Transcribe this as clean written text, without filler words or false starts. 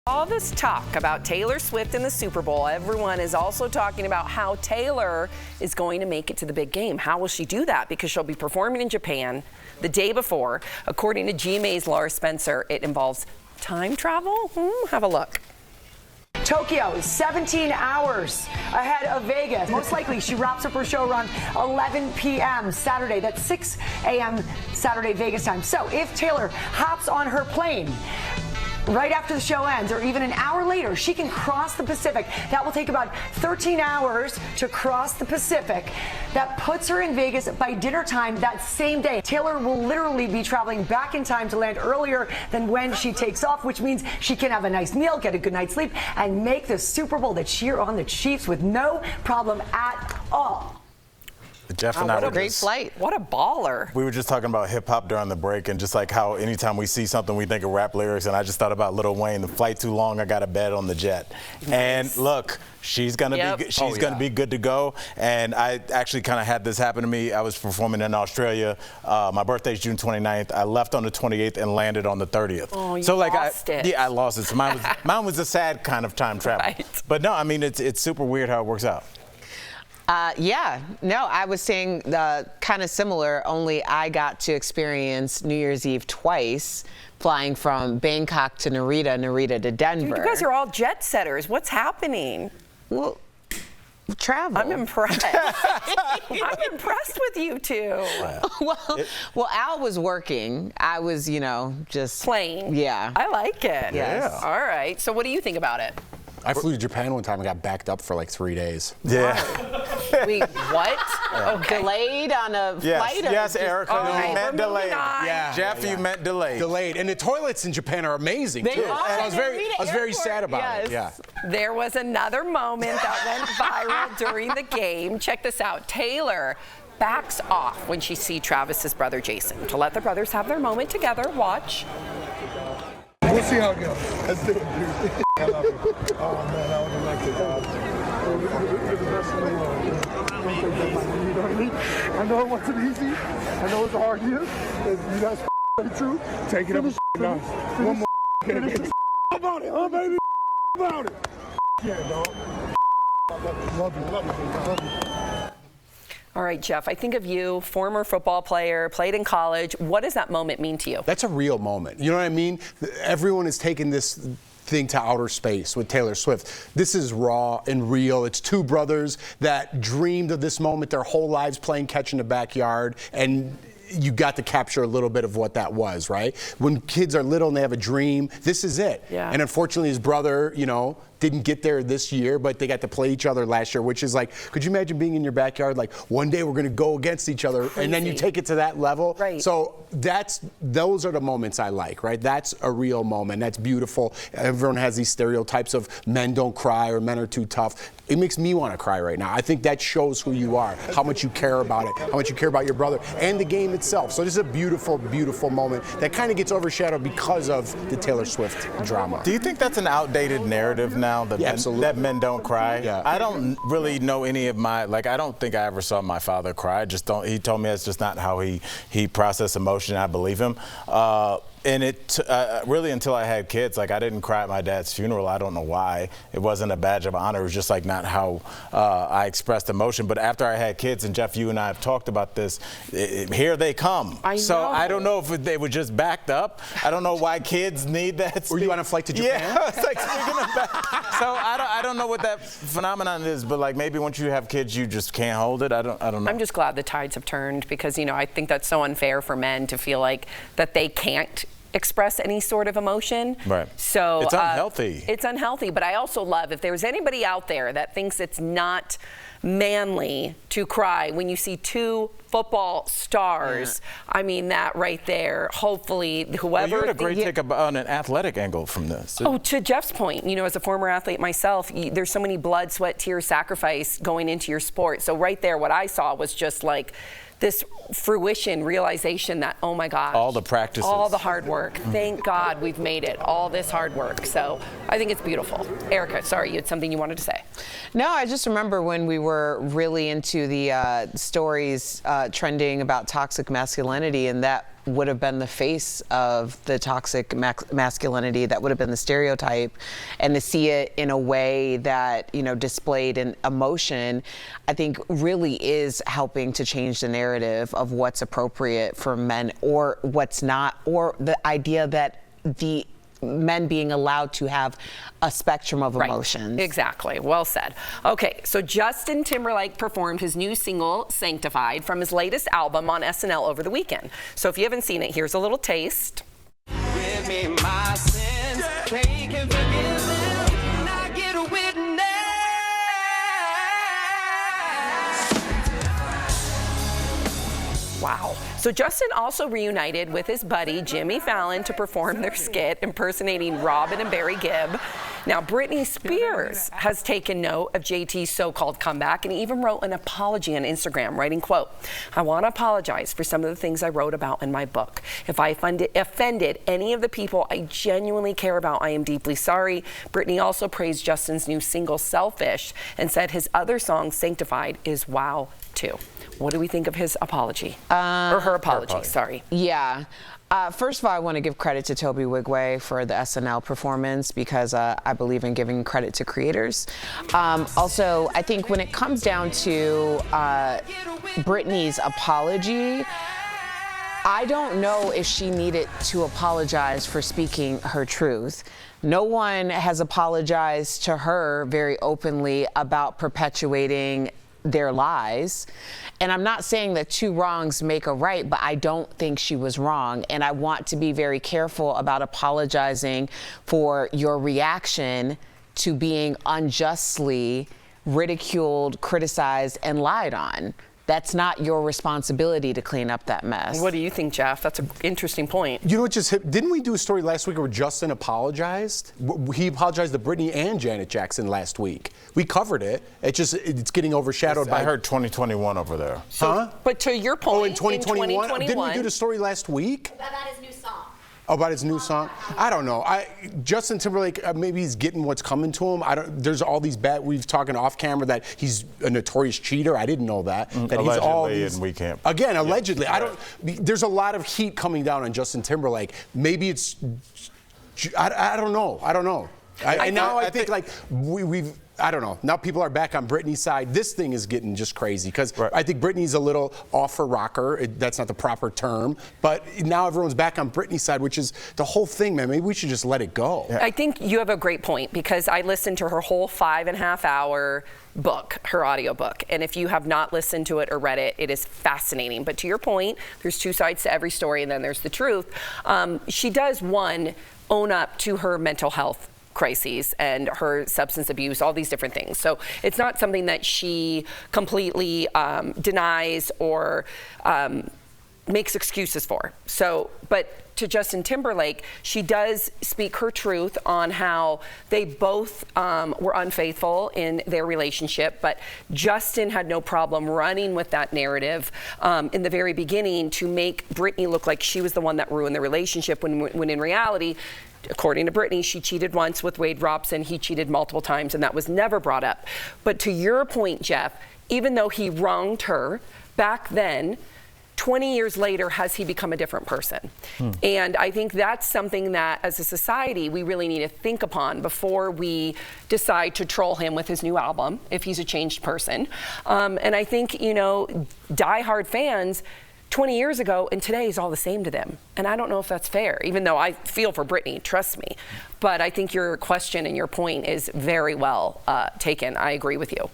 All this talk about Taylor Swift and the Super Bowl, everyone is also talking about how Taylor is going to make it to the big game. How will she do that? Because she'll be performing in Japan the day before. According to GMA's Laura Spencer, it involves time travel. Have a look. Tokyo is 17 hours ahead of Vegas. Most likely, she wraps up her show around 11 p.m. Saturday. That's 6 a.m. Saturday Vegas time. So if Taylor hops on her plane right after the show ends, or even an hour later, she can cross the Pacific. That will take about 13 hours to cross the Pacific. That puts her in Vegas by dinner time that same day. Taylor will literally be traveling back in time to land earlier than when she takes off, which means she can have a nice meal, get a good night's sleep, and make the Super Bowl to cheer on the Chiefs with no problem at all. Jeff and I what were a great flight. What a baller. We were just talking about hip hop during the break, and just like how anytime we see something we think of rap lyrics, and I just thought about Lil Wayne, the flight too long, I got a bed on the jet. Nice. And look, she's gonna be good to go. And I actually kind of had this happen to me. I was performing in Australia. My birthday's June 29th. I left on the 28th and landed on the 30th. Oh, you lost it. Yeah, I lost it. So mine was a sad kind of time travel. Right. But no, I mean it's super weird how it works out. I was saying kind of similar, only I got to experience New Year's Eve twice, flying from Bangkok to Narita to Denver. Dude, you guys are all jet setters. What's happening? Well, travel. I'm impressed. I'm impressed with you two. Well, Al was working. I was, just playing. Yeah. I like it. Yes. Yeah. All right. So what do you think about it? I flew to Japan one time and got backed up for like 3 days. Yeah. Wait, what? Okay. Delayed on a flight? Yes, Erica, you meant delayed. Yeah. Jeff, you meant delayed. Delayed. And the toilets in Japan are amazing, too. Are. I was very sad about it. Yeah. There was another moment that went viral during the game. Check this out. Taylor backs off when she sees Travis's brother Jason to let the brothers have their moment together. Watch. We'll see how it goes. Let's do it, dude. I love you. Oh, man, I would like to, God. You're the best in the world. You know what I mean? I know it wasn't easy. I know it's a hard year. You guys play true. Take it up and down. One more. How about it, huh, baby? About it. Yeah, dog. Love you. Love you. All right, Jeff, I think of you, former football player, played in college. What does that moment mean to you? That's a real moment. You know what I mean? Everyone is taking this thing to outer space with Taylor Swift. This is raw and real. It's two brothers that dreamed of this moment their whole lives, playing catch in the backyard, and you got to capture a little bit of what that was, right? When kids are little and they have a dream, this is it. Yeah. And unfortunately, his brother, didn't get there this year, but they got to play each other last year, which is like, could you imagine being in your backyard, like one day we're going to go against each other, Crazy. and then you take it to that level. Right. So those are the moments I like, right? That's a real moment. That's beautiful. Everyone has these stereotypes of men don't cry or men are too tough. It makes me want to cry right now. I think that shows who you are, how much you care about it, how much you care about your brother and the game itself. So this is a beautiful, beautiful moment that kind of gets overshadowed because of the Taylor Swift drama. Do you think that's an outdated narrative now? That men don't cry. Yeah. I don't really know any of I don't think I ever saw my father cry. He told me that's just not how he processed emotion. I believe him. And it really, until I had kids, I didn't cry at my dad's funeral. I don't know why. It wasn't a badge of honor. It was just not how I expressed emotion. But after I had kids, and Jeff, you and I have talked about this, here they come. So I don't know if they were just backed up. I don't know why kids need that. Were you on a flight to Japan? Yeah, it's speaking of back. So I don't know what that phenomenon is, but maybe once you have kids, you just can't hold it. I don't know. I'm just glad the tides have turned because, I think that's so unfair for men to feel like that they can't express any sort of emotion. Right. So it's unhealthy. It's unhealthy, but I also love if there's anybody out there that thinks it's not manly to cry when you see two football stars. I mean, that right there, hopefully whoever... You had a great take on an athletic angle from this. Oh, to Jeff's point, as a former athlete myself, there's so many blood, sweat, tears, sacrifice going into your sport. So right there, what I saw was just this fruition, realization that, oh my gosh. All the practices. All the hard work. Thank God we've made it. All this hard work. So I think it's beautiful. Erica, sorry, you had something you wanted to say. No, I just remember when we were really into the stories trending about toxic masculinity, and that would have been the face of the toxic masculinity, that would have been the stereotype, and to see it in a way that, you know, displayed in emotion, I think really is helping to change the narrative of what's appropriate for men or what's not, or the idea that the men being allowed to have a spectrum of emotions. Exactly. Well said. Okay, so Justin Timberlake performed his new single, Sanctified, from his latest album on SNL over the weekend. So if you haven't seen it, here's a little taste. Give me my sins, take and forgive them, and I get a witness. Wow. So Justin also reunited with his buddy Jimmy Fallon to perform their skit impersonating Robin and Barry Gibb. Now, Britney Spears has taken note of JT's so-called comeback and even wrote an apology on Instagram, writing, quote, "I want to apologize for some of the things I wrote about in my book. If I offended any of the people I genuinely care about, I am deeply sorry." Britney also praised Justin's new single, Selfish, and said his other song, Sanctified, is wow, too. What do we think of his apology? Or her apology, sorry. Yeah. First of all, I want to give credit to Toby Wigway for the SNL performance, because I believe in giving credit to creators. Also, I think when it comes down to Britney's apology, I don't know if she needed to apologize for speaking her truth. No one has apologized to her very openly about perpetuating their lies. And I'm not saying that two wrongs make a right, but I don't think she was wrong. And I want to be very careful about apologizing for your reaction to being unjustly ridiculed, criticized, and lied on. That's not your responsibility to clean up that mess. What do you think, Jeff? That's an interesting point. You know what just hit? Didn't we do a story last week where Justin apologized? He apologized to Britney and Janet Jackson last week. We covered it. It's getting overshadowed by. I heard 2021 over there. So, but to your point, Oh, in 2021? 2021, Didn't we do the story last week? About his new song. Oh, about his new song? I don't know. Justin Timberlake, maybe he's getting what's coming to him. There's all these bad. We've talking off camera that he's a notorious cheater. I didn't know that. That allegedly, he's all these, and we can't. Again, allegedly. There's a lot of heat coming down on Justin Timberlake. Maybe it's. I don't know. I don't know. I think like we've. I don't know. Now people are back on Britney's side. This thing is getting just crazy because I think Britney's a little off her rocker. That's not the proper term. But now everyone's back on Britney's side, which is the whole thing, man. Maybe we should just let it go. Yeah. I think you have a great point, because I listened to her whole 5.5 hour book, her audiobook. And if you have not listened to it or read it, it is fascinating. But to your point, there's two sides to every story, and then there's the truth. She does, one, own up to her mental health crises and her substance abuse, all these different things. So it's not something that she completely denies or makes excuses for. So, but to Justin Timberlake, she does speak her truth on how they both were unfaithful in their relationship, but Justin had no problem running with that narrative in the very beginning to make Britney look like she was the one that ruined the relationship, when in reality, according to Britney, she cheated once with Wade Robson. He cheated multiple times, and that was never brought up. But to your point, Jeff, even though he wronged her back then, 20 years later, has he become a different person? And I think that's something that, as a society, we really need to think upon before we decide to troll him with his new album, if he's a changed person. And I think, you know, diehard fans 20 years ago and today is all the same to them. And I don't know if that's fair, even though I feel for Britney, trust me. But I think your question and your point is very well taken. I agree with you.